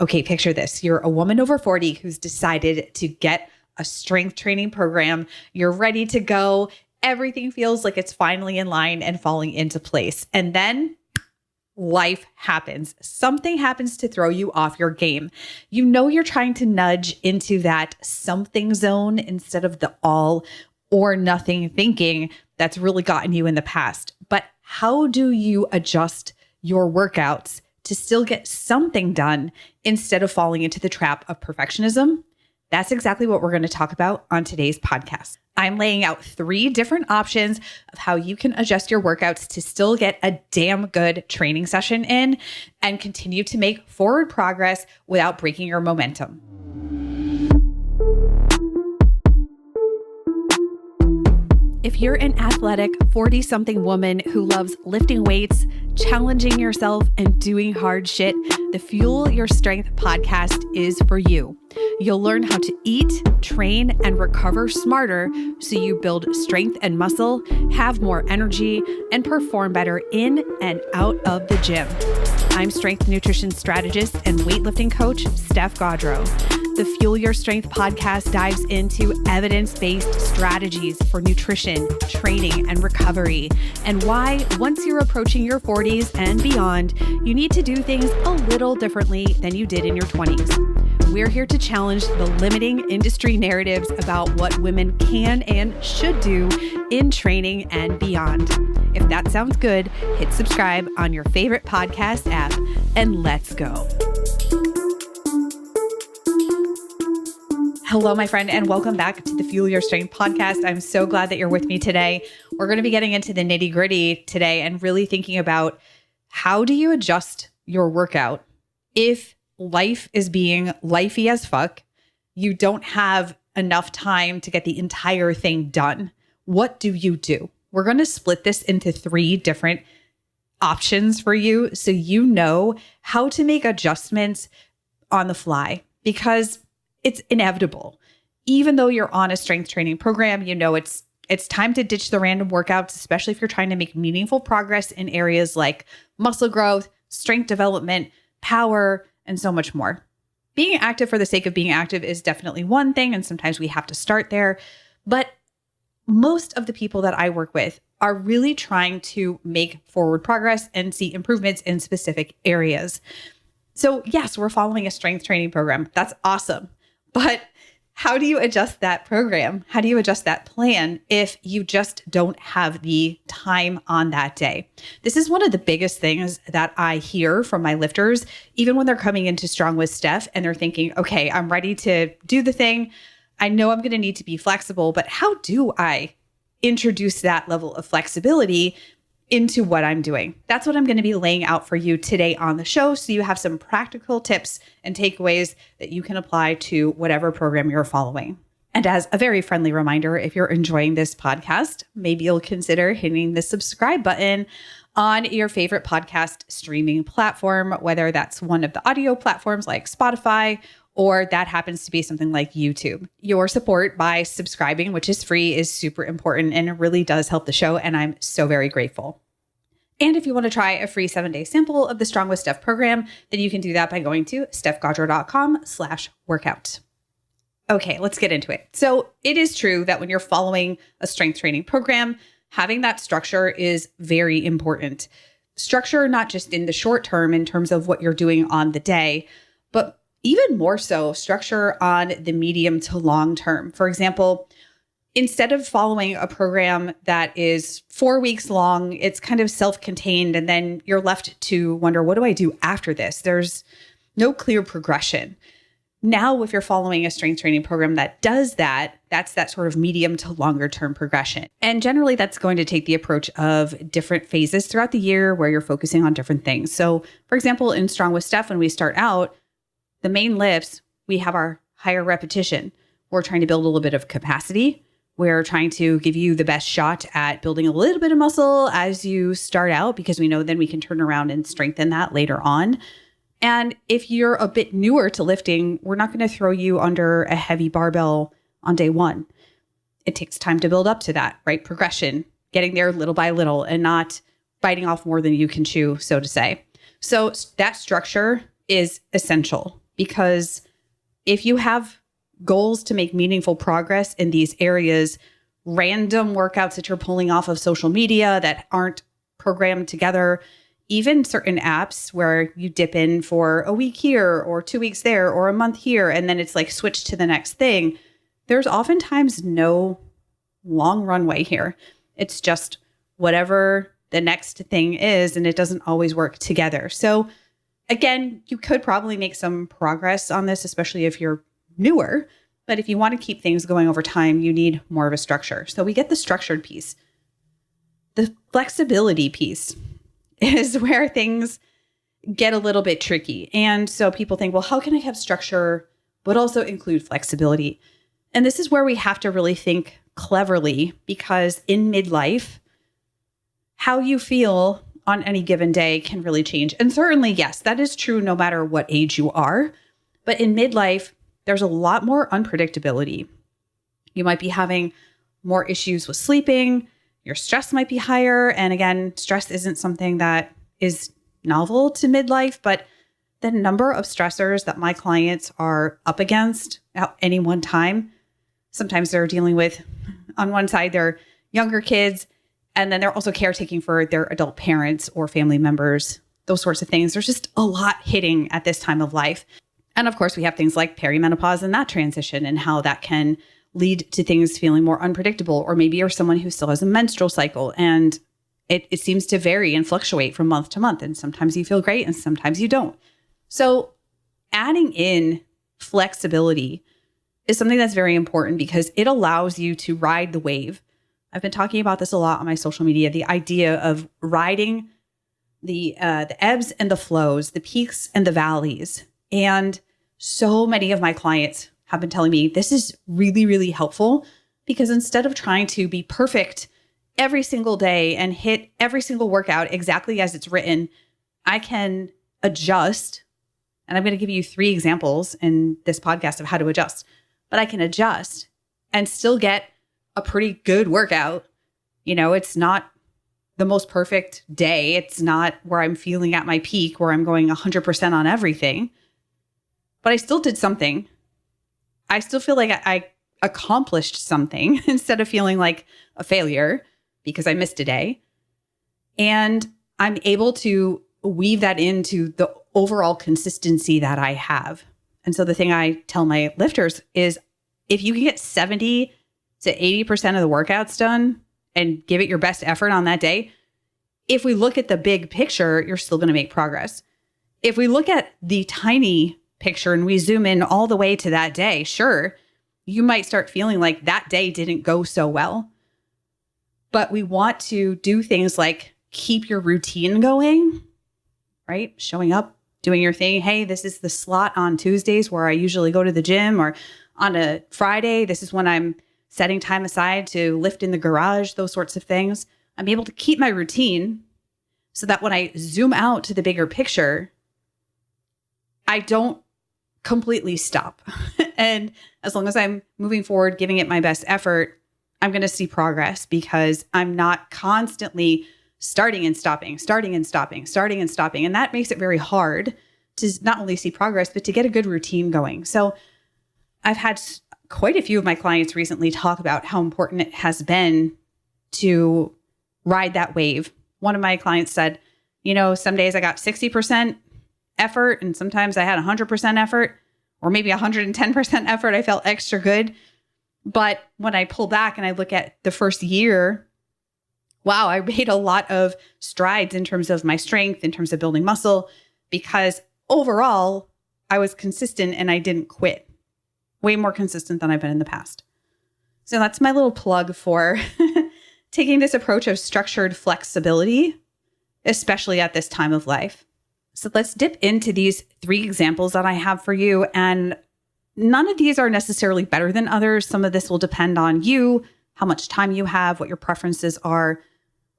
Okay, picture this. You're a woman over 40 who's decided to get a strength training program. You're ready to go. Everything feels like it's finally in line and falling into place. And then life happens. Something happens to throw you off your game. You know you're trying to nudge into that something zone instead of the all or nothing thinking that's really gotten you in the past. But how do you adjust your workouts to still get something done instead of falling into the trap of perfectionism? That's exactly what we're going to talk about on today's podcast. I'm laying out 3 different options of how you can adjust your workouts to still get a damn good training session in and continue to make forward progress without breaking your momentum. If you're an athletic 40-something woman who loves lifting weights, challenging yourself, and doing hard shit, the Fuel Your Strength podcast is for you. You'll learn how to eat, train, and recover smarter so you build strength and muscle, have more energy, and perform better in and out of the gym. I'm strength nutrition strategist and weightlifting coach, Steph. The Fuel Your Strength podcast dives into evidence-based strategies for nutrition, training, and recovery, and why, once you're approaching your 40s and beyond, you need to do things a little differently than you did in your 20s. We're here to challenge the limiting industry narratives about what women can and should do in training and beyond. If that sounds good, hit subscribe on your favorite podcast app, and let's go. Hello, my friend, and welcome back to the Fuel Your Strength podcast. I'm so glad that you're with me today. We're going to be getting into the nitty-gritty today and really thinking about how do you adjust your workout if life is being lifey as fuck, you don't have enough time to get the entire thing done. What do you do? We're going to split this into 3 different options for you so you know how to make adjustments on the fly, because it's inevitable. Even though you're on a strength training program, you know it's time to ditch the random workouts, especially if you're trying to make meaningful progress in areas like muscle growth, strength development, power, and so much more. Being active for the sake of being active is definitely one thing, and sometimes we have to start there. But most of the people that I work with are really trying to make forward progress and see improvements in specific areas. So yes, we're following a strength training program. That's awesome. But how do you adjust that program? How do you adjust that plan if you just don't have the time on that day? This is one of the biggest things that I hear from my lifters, even when they're coming into Strong with Steph and they're thinking, okay, I'm ready to do the thing. I know I'm going to need to be flexible, but how do I introduce that level of flexibility into what I'm doing? That's what I'm going to be laying out for you today on the show, so you have some practical tips and takeaways that you can apply to whatever program you're following. And as a very friendly reminder, if you're enjoying this podcast, maybe you'll consider hitting the subscribe button on your favorite podcast streaming platform, whether that's one of the audio platforms like Spotify, or that happens to be something like YouTube. Your support by subscribing, which is free, is super important and it really does help the show. And I'm so very grateful. And if you want to try a free 7-day sample of the Strong with Steph program, then you can do that by going to stephgaudreau.com/workout. Okay, let's get into it. So it is true that when you're following a strength training program, having that structure is very important. Structure, not just in the short term in terms of what you're doing on the day, but even more so structure on the medium to long term. For example, instead of following a program that is 4 weeks long, it's kind of self-contained, and then you're left to wonder, what do I do after this? There's no clear progression. Now, if you're following a strength training program that does that, that's that sort of medium to longer term progression. And generally, that's going to take the approach of different phases throughout the year where you're focusing on different things. So, for example, in Strong with Steph, when we start out, the main lifts, we have our higher repetition. We're trying to build a little bit of capacity. We're trying to give you the best shot at building a little bit of muscle as you start out, because we know then we can turn around and strengthen that later on. And if you're a bit newer to lifting, we're not going to throw you under a heavy barbell on day 1. It takes time to build up to that, right? Progression, getting there little by little and not biting off more than you can chew, so to say. So that structure is essential, because if you have goals to make meaningful progress in these areas, random workouts that you're pulling off of social media that aren't programmed together, even certain apps where you dip in for a week here or 2 weeks there or a month here, and then it's like switch to the next thing, there's oftentimes no long runway here. It's just whatever the next thing is, and it doesn't always work together. So again, you could probably make some progress on this, especially if you're newer. But if you want to keep things going over time, you need more of a structure. So we get the structured piece. The flexibility piece is where things get a little bit tricky. And so people think, well, how can I have structure, but also include flexibility? And this is where we have to really think cleverly, because in midlife, how you feel on any given day can really change. And certainly, yes, that is true no matter what age you are. But in midlife, there's a lot more unpredictability. You might be having more issues with sleeping. Your stress might be higher. And again, stress isn't something that is novel to midlife, but the number of stressors that my clients are up against at any one time, sometimes they're dealing with, on one side, their younger kids, and then they're also caretaking for their adult parents or family members, those sorts of things. There's just a lot hitting at this time of life. And of course, we have things like perimenopause and that transition and how that can lead to things feeling more unpredictable. Or maybe you're someone who still has a menstrual cycle and it seems to vary and fluctuate from month to month. And sometimes you feel great and sometimes you don't. So adding in flexibility is something that's very important because it allows you to ride the wave. I've been talking about this a lot on my social media, the idea of riding the ebbs and the flows, the peaks and the valleys. And so many of my clients have been telling me this is really, really helpful because instead of trying to be perfect every single day and hit every single workout exactly as it's written, I can adjust. And I'm going to give you 3 examples in this podcast of how to adjust, but I can adjust and still get a pretty good workout. You know, it's not the most perfect day. It's not where I'm feeling at my peak, where I'm going 100% on everything, but I still did something. I still feel like I accomplished something instead of feeling like a failure because I missed a day. And I'm able to weave that into the overall consistency that I have. And so the thing I tell my lifters is if you can get 70 to 80% of the workouts done and give it your best effort on that day, if we look at the big picture, you're still going to make progress. If we look at the tiny picture and we zoom in all the way to that day, sure, you might start feeling like that day didn't go so well. But we want to do things like keep your routine going, right? Showing up, doing your thing. Hey, this is the slot on Tuesdays where I usually go to the gym, or on a Friday, this is when I'm setting time aside to lift in the garage, those sorts of things. I'm able to keep my routine so that when I zoom out to the bigger picture, I don't completely stop. And as long as I'm moving forward, giving it my best effort, I'm going to see progress because I'm not constantly starting and stopping. And that makes it very hard to not only see progress, but to get a good routine going. So I've had quite a few of my clients recently talk about how important it has been to ride that wave. One of my clients said, you know, some days I got 60% effort and sometimes I had 100% effort, or maybe 110% effort. I felt extra good. But when I pull back and I look at the first year, wow, I made a lot of strides in terms of my strength, in terms of building muscle, because overall I was consistent and I didn't quit. Way more consistent than I've been in the past. So that's my little plug for taking this approach of structured flexibility, especially at this time of life. So let's dip into these 3 examples that I have for you. And none of these are necessarily better than others. Some of this will depend on you, how much time you have, what your preferences are.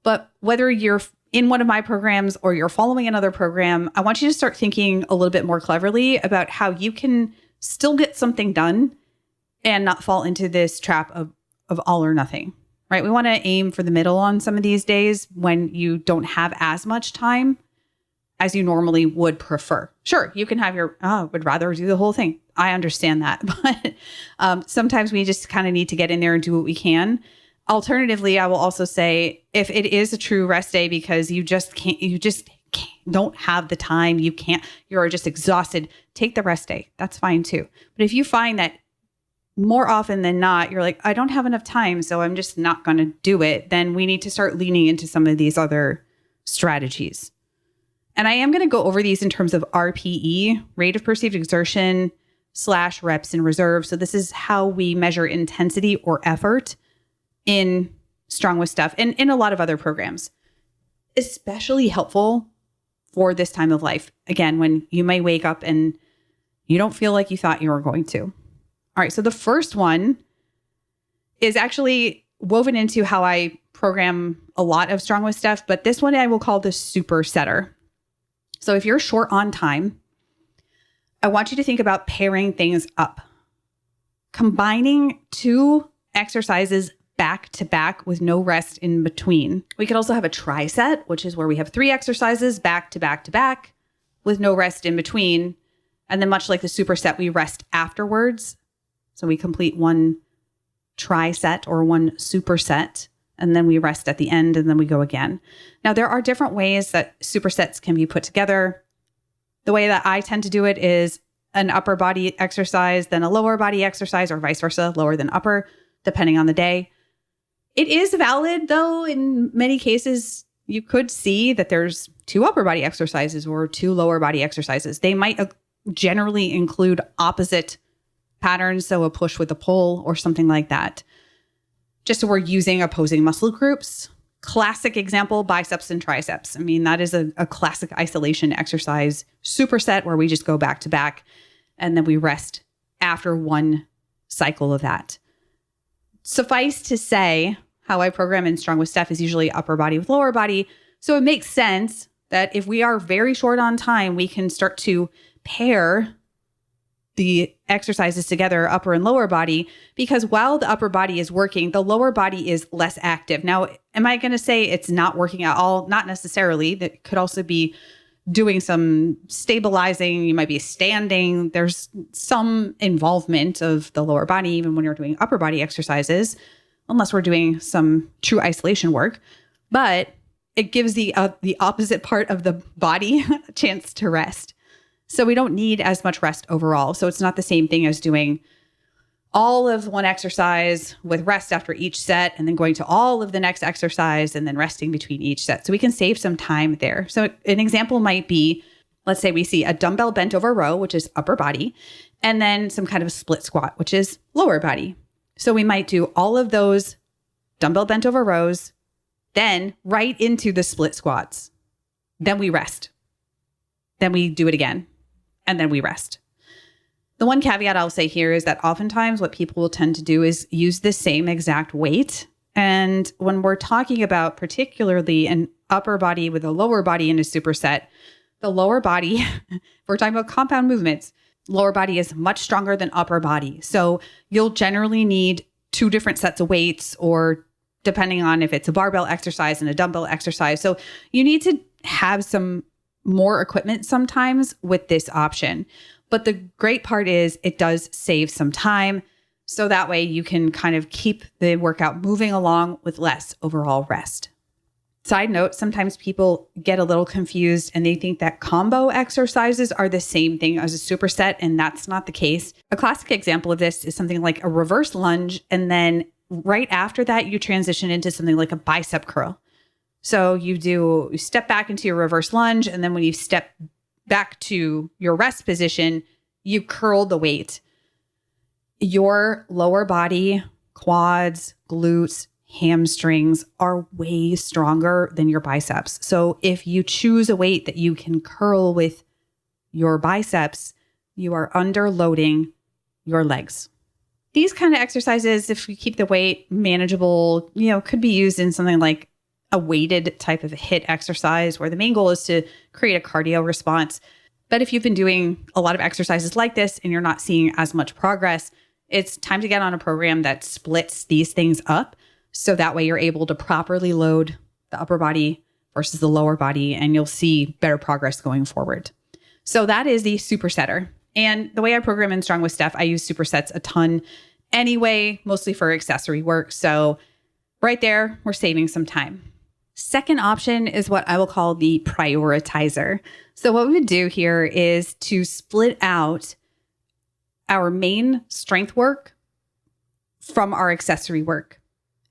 But whether you're in one of my programs or you're following another program, I want you to start thinking a little bit more cleverly about how you can still get something done and not fall into this trap of all or nothing, right? We want to aim for the middle on some of these days when you don't have as much time as you normally would prefer. Sure, you can have your, would rather do the whole thing. I understand that. But sometimes we just kind of need to get in there and do what we can. Alternatively, I will also say if it is a true rest day because don't have the time, you're just exhausted, take the rest day. That's fine too. But if you find that more often than not, you're like, I don't have enough time, so I'm just not going to do it, then we need to start leaning into some of these other strategies. And I am going to go over these in terms of RPE, rate of perceived exertion / reps in reserve. So this is how we measure intensity or effort in Strong with Steph and in a lot of other programs. Especially helpful for this time of life. Again, when you may wake up and you don't feel like you thought you were going to. All right. So the first one is actually woven into how I program a lot of Strong with Steph, but this one I will call the super setter. So if you're short on time, I want you to think about pairing things up. Combining 2 exercises back to back with no rest in between. We could also have a tri-set, which is where we have 3 exercises back to back to back with no rest in between. And then much like the superset, we rest afterwards. So we complete 1 tri-set or 1 superset, and then we rest at the end and then we go again. Now, there are different ways that supersets can be put together. The way that I tend to do it is an upper body exercise, then a lower body exercise, or vice versa, lower than upper, depending on the day. It is valid, though, in many cases, you could see that there's 2 upper body exercises or 2 lower body exercises. They might generally include opposite patterns, so a push with a pull or something like that. Just so we're using opposing muscle groups. Classic example, biceps and triceps. I mean, that is a classic isolation exercise superset where we just go back to back and then we rest after 1 cycle of that. Suffice to say, how I program in Strong with Steph is usually upper body with lower body. So it makes sense that if we are very short on time, we can start to pair the exercises together, upper and lower body, because while the upper body is working, the lower body is less active. Now, am I going to say it's not working at all? Not necessarily. That could also be doing some stabilizing. You might be standing. There's some involvement of the lower body, even when you're doing upper body exercises, unless we're doing some true isolation work. But it gives the opposite part of the body a chance to rest. So we don't need as much rest overall. So it's not the same thing as doing all of one exercise with rest after each set and then going to all of the next exercise and then resting between each set. So we can save some time there. So an example might be, let's say we see a dumbbell bent over row, which is upper body, and then some kind of a split squat, which is lower body. So we might do all of those dumbbell bent over rows, then right into the split squats. Then we rest. Then we do it again. And then we rest. The one caveat I'll say here is that oftentimes what people will tend to do is use the same exact weight. And when we're talking about particularly an upper body with a lower body in a superset, the lower body, if we're talking about compound movements, lower body is much stronger than upper body. So you'll generally need 2 different sets of weights, or depending on if it's a barbell exercise and a dumbbell exercise. So you need to have some more equipment sometimes with this option. But the great part is it does save some time. So that way you can kind of keep the workout moving along with less overall rest. Side note, sometimes people get a little confused and they think that combo exercises are the same thing as a superset, and that's not the case. A classic example of this is something like a reverse lunge, and then right after that, you transition into something like a bicep curl. So you step back into your reverse lunge, and then when you step back to your rest position, you curl the weight. Your lower body, quads, glutes, hamstrings are way stronger than your biceps. So if you choose a weight that you can curl with your biceps, you are underloading your legs. These kind of exercises, if you keep the weight manageable, could be used in something like a weighted type of HIIT exercise where the main goal is to create a cardio response. But if you've been doing a lot of exercises like this and you're not seeing as much progress, it's time to get on a program that splits these things up. So that way you're able to properly load the upper body versus the lower body, and you'll see better progress going forward. So that is the supersetter. And the way I program in Strong with Steph, I use supersets a ton anyway, mostly for accessory work. So right there, we're saving some time. Second option is what I will call the prioritizer. So what we would do here is to split out our main strength work from our accessory work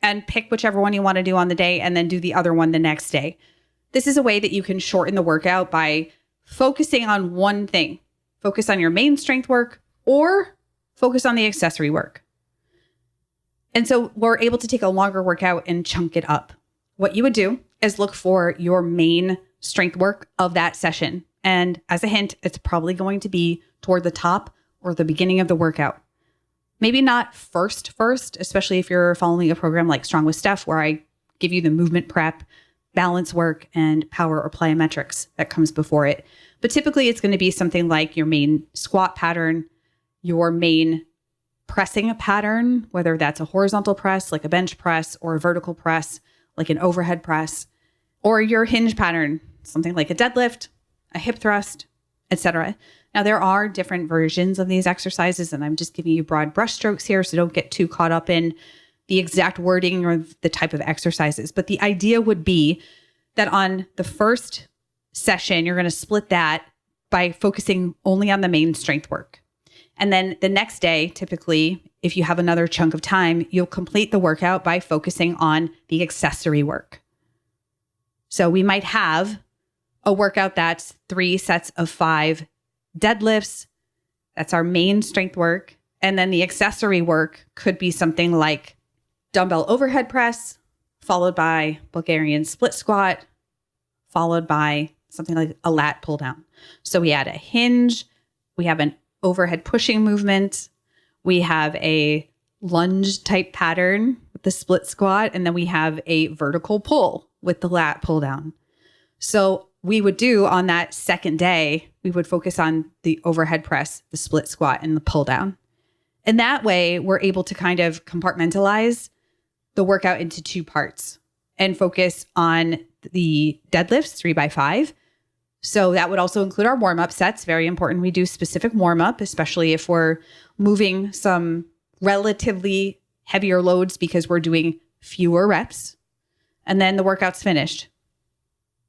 and pick whichever one you want to do on the day and then do the other one the next day. This is a way that you can shorten the workout by focusing on one thing. Focus on your main strength work or focus on the accessory work. And so we're able to take a longer workout and chunk it up. What you would do is look for your main strength work of that session. And as a hint, it's probably going to be toward the top or the beginning of the workout. Maybe not first, especially if you're following a program like Strong with Steph, where I give you the movement prep, balance work, and power or plyometrics that comes before it. But typically it's going to be something like your main squat pattern, your main pressing pattern, whether that's a horizontal press, like a bench press, or a vertical press, like an overhead press, or your hinge pattern, something like a deadlift, a hip thrust, etc. Now, there are different versions of these exercises, and I'm just giving you broad brushstrokes here, so don't get too caught up in the exact wording or the type of exercises. But the idea would be that on the first session, you're going to split that by focusing only on the main strength work. And then the next day, typically, if you have another chunk of time, you'll complete the workout by focusing on the accessory work. So we might have a workout that's 3 sets of 5 deadlifts. That's our main strength work. And then the accessory work could be something like dumbbell overhead press, followed by Bulgarian split squat, followed by something like a lat pull down. So we add a hinge, we have an overhead pushing movement, we have a lunge type pattern with the split squat, and then we have a vertical pull with the lat pull down. So we would do on that second day, we would focus on the overhead press, the split squat, and the pull down. And that way we're able to kind of compartmentalize the workout into 2 parts and focus on the deadlifts 3x5. So that would also include our warm-up sets. Very important. We do specific warm-up, especially if we're moving some relatively heavier loads because we're doing fewer reps. And then the workout's finished.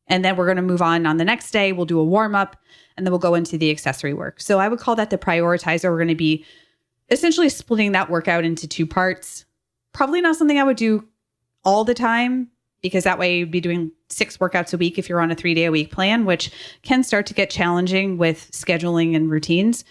And then we're going to move on the next day. We'll do a warm-up and then we'll go into the accessory work. So I would call that the prioritizer. We're going to be essentially splitting that workout into 2 parts. Probably not something I would do all the time, because that way you'd be doing 6 workouts a week if you're on a 3-day-a-week plan, which can start to get challenging with scheduling and routines.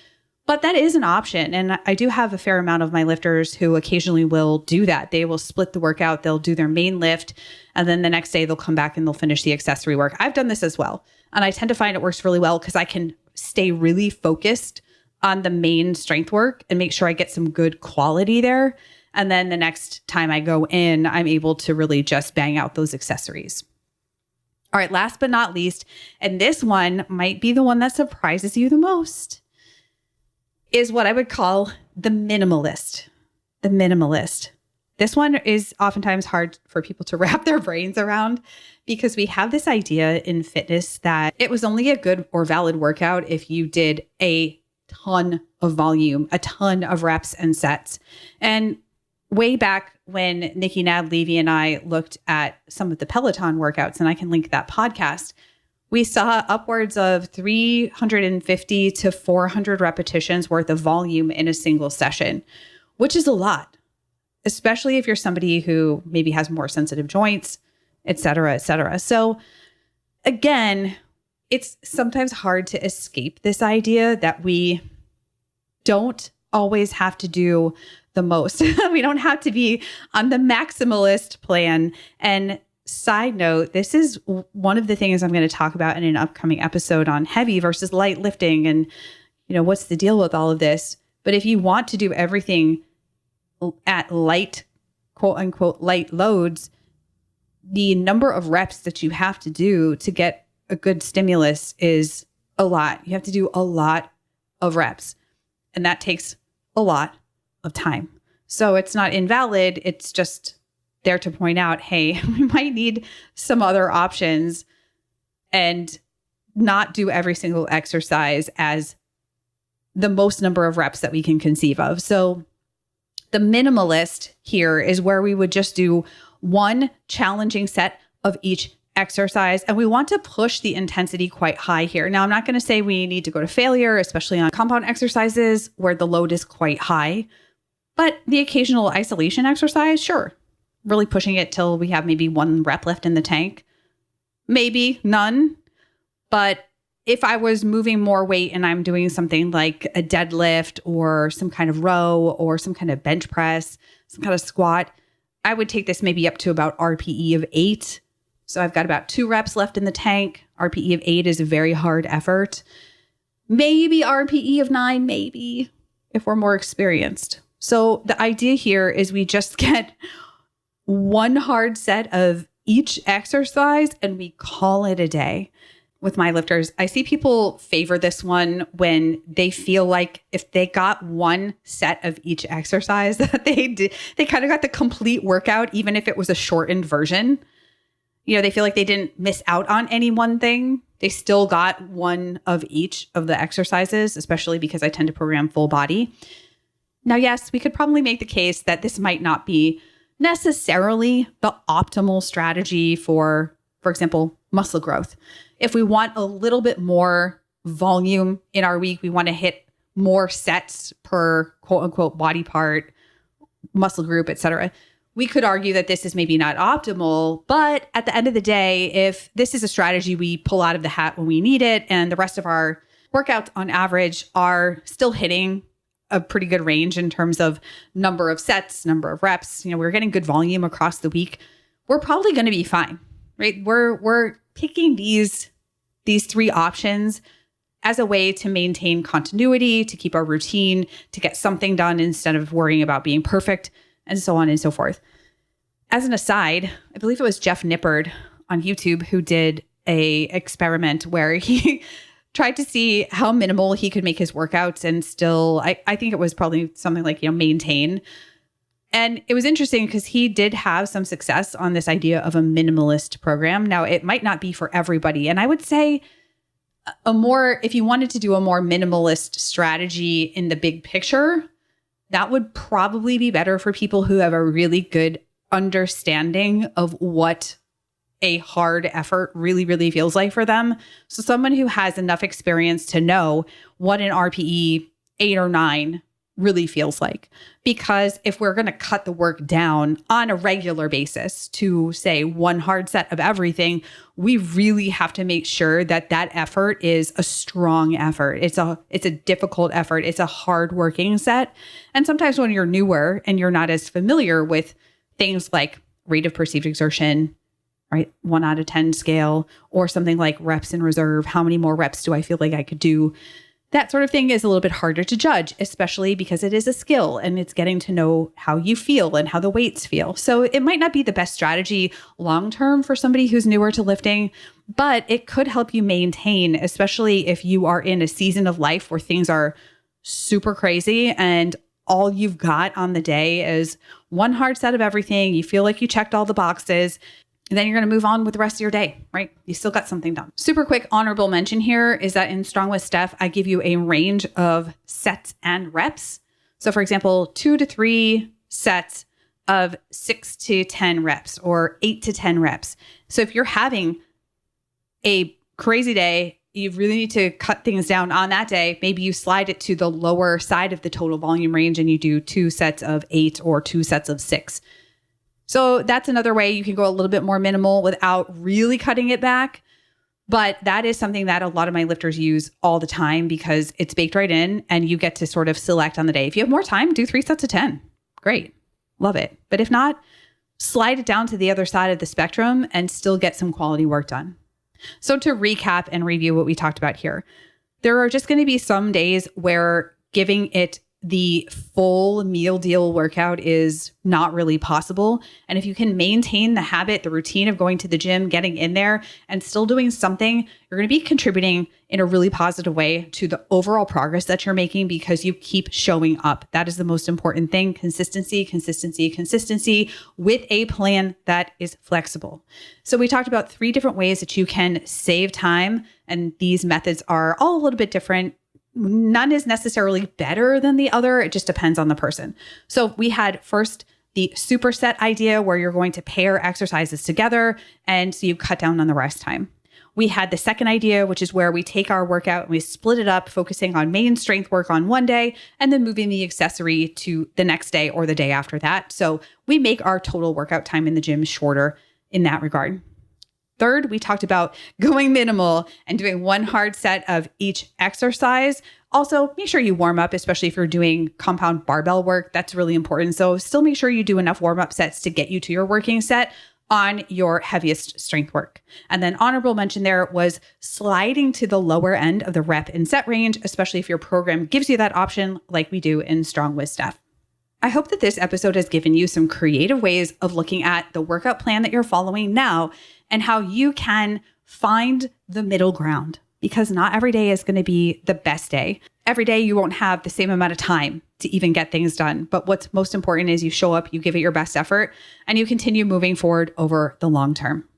But that is an option. And I do have a fair amount of my lifters who occasionally will do that. They will split the workout. They'll do their main lift, and then the next day they'll come back and they'll finish the accessory work. I've done this as well. And I tend to find it works really well because I can stay really focused on the main strength work and make sure I get some good quality there. And then the next time I go in, I'm able to really just bang out those accessories. All right, last but not least, and this one might be the one that surprises you the most, is what I would call the minimalist. The minimalist. This one is oftentimes hard for people to wrap their brains around because we have this idea in fitness that it was only a good or valid workout if you did a ton of volume, a ton of reps and sets. And way back when Nikki Nadlevy and I looked at some of the Peloton workouts, and I can link that podcast, we saw upwards of 350 to 400 repetitions worth of volume in a single session, which is a lot, especially if you're somebody who maybe has more sensitive joints, et cetera, et cetera. So again, it's sometimes hard to escape this idea that we don't always have to do the most. We don't have to be on the maximalist plan. And side note, this is one of the things I'm going to talk about in an upcoming episode on heavy versus light lifting and, what's the deal with all of this. But if you want to do everything at light, quote unquote, light loads, the number of reps that you have to do to get a good stimulus is a lot. You have to do a lot of reps, and that takes a lot of time. So it's not invalid. It's just there to point out, hey, we might need some other options and not do every single exercise as the most number of reps that we can conceive of. So the minimalist here is where we would just do one challenging set of each exercise. And we want to push the intensity quite high here. Now, I'm not going to say we need to go to failure, especially on compound exercises where the load is quite high, but the occasional isolation exercise, sure. Really pushing it till we have maybe 1 rep left in the tank, maybe none. But if I was moving more weight and I'm doing something like a deadlift or some kind of row or some kind of bench press, some kind of squat, I would take this maybe up to about RPE of 8. So I've got about 2 reps left in the tank. RPE of 8 is a very hard effort. Maybe RPE of 9, maybe, if we're more experienced. So the idea here is we just get one hard set of each exercise and we call it a day. With my lifters, I see people favor this one when they feel like if they got one set of each exercise that they kind of got the complete workout, even if it was a shortened version. You know, they feel like they didn't miss out on any one thing. They still got one of each of the exercises, especially because I tend to program full body. Now, yes, we could probably make the case that this might not be necessarily the optimal strategy for example, muscle growth. If we want a little bit more volume in our week, we want to hit more sets per quote unquote body part, muscle group, etc. We could argue that this is maybe not optimal, but at the end of the day, if this is a strategy we pull out of the hat when we need it, and the rest of our workouts on average are still hitting a pretty good range in terms of number of sets, number of reps, you know, we're getting good volume across the week, we're probably going to be fine, right? We're picking these 3 options as a way to maintain continuity, to keep our routine, to get something done instead of worrying about being perfect, and so on and so forth. As an aside, I believe it was Jeff Nippard on YouTube who did a experiment where he tried to see how minimal he could make his workouts and still, I think it was probably something like, maintain. And it was interesting because he did have some success on this idea of a minimalist program. Now, it might not be for everybody. And I would say if you wanted to do a more minimalist strategy in the big picture, that would probably be better for people who have a really good understanding of what a hard effort really, really feels like for them. So someone who has enough experience to know what an RPE 8 or 9 really feels like. Because if we're going to cut the work down on a regular basis to say one hard set of everything, we really have to make sure that that effort is a strong effort. It's a difficult effort. It's a hard working set. And sometimes when you're newer and you're not as familiar with things like rate of perceived exertion, right? 1 out of 10 scale, or something like reps in reserve. How many more reps do I feel like I could do? That sort of thing is a little bit harder to judge, especially because it is a skill and it's getting to know how you feel and how the weights feel. So it might not be the best strategy long-term for somebody who's newer to lifting, but it could help you maintain, especially if you are in a season of life where things are super crazy and all you've got on the day is one hard set of everything. You feel like you checked all the boxes. And then you're going to move on with the rest of your day, right? You still got something done. Super quick honorable mention here is that in Strong with Steph, I give you a range of sets and reps. So for example, 2 to 3 sets of 6 to 10 reps or 8 to 10 reps. So if you're having a crazy day, you really need to cut things down on that day. Maybe you slide it to the lower side of the total volume range and you do 2 sets of 8 or 2 sets of 6. So that's another way you can go a little bit more minimal without really cutting it back. But that is something that a lot of my lifters use all the time because it's baked right in and you get to sort of select on the day. If you have more time, do 3 sets of 10. Great. Love it. But if not, slide it down to the other side of the spectrum and still get some quality work done. So to recap and review what we talked about here, there are just going to be some days where giving it the full meal deal workout is not really possible. And if you can maintain the habit, the routine of going to the gym, getting in there and still doing something, you're going to be contributing in a really positive way to the overall progress that you're making because you keep showing up. That is the most important thing. Consistency, consistency, consistency with a plan that is flexible. So we talked about 3 different ways that you can save time. And these methods are all a little bit different. None is necessarily better than the other. It just depends on the person. So we had first the superset idea where you're going to pair exercises together and so you cut down on the rest time. We had the second idea, which is where we take our workout and we split it up, focusing on main strength work on one day and then moving the accessory to the next day or the day after that. So we make our total workout time in the gym shorter in that regard. Third, we talked about going minimal and doing 1 hard set of each exercise. Also, make sure you warm up, especially if you're doing compound barbell work. That's really important. So still make sure you do enough warm-up sets to get you to your working set on your heaviest strength work. And then honorable mention there was sliding to the lower end of the rep and set range, especially if your program gives you that option like we do in Strong with Steph. I hope that this episode has given you some creative ways of looking at the workout plan that you're following now and how you can find the middle ground, because not every day is going to be the best day. Every day you won't have the same amount of time to even get things done. But what's most important is you show up, you give it your best effort, and you continue moving forward over the long term.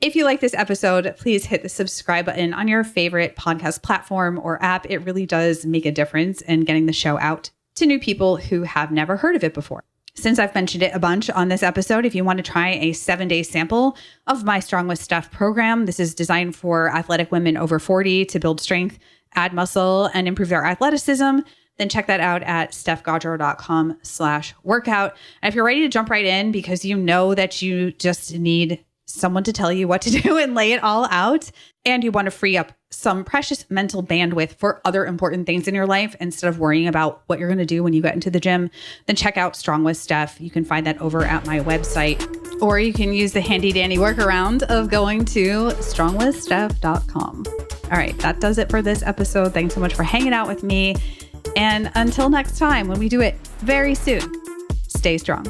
If you like this episode, please hit the subscribe button on your favorite podcast platform or app. It really does make a difference in getting the show out to new people who have never heard of it before. Since I've mentioned it a bunch on this episode, if you want to try a 7-day sample of my Strong with Steph program, this is designed for athletic women over 40 to build strength, add muscle, and improve their athleticism, then check that out at stephgaudreau.com/workout. And if you're ready to jump right in because you know that you just need someone to tell you what to do and lay it all out, and you want to free up some precious mental bandwidth for other important things in your life instead of worrying about what you're going to do when you get into the gym, then check out Strong with Steph. You can find that over at my website, or you can use the handy dandy workaround of going to strongwithsteph.com. All right, that does it for this episode. Thanks so much for hanging out with me. And until next time, when we do it very soon, stay strong.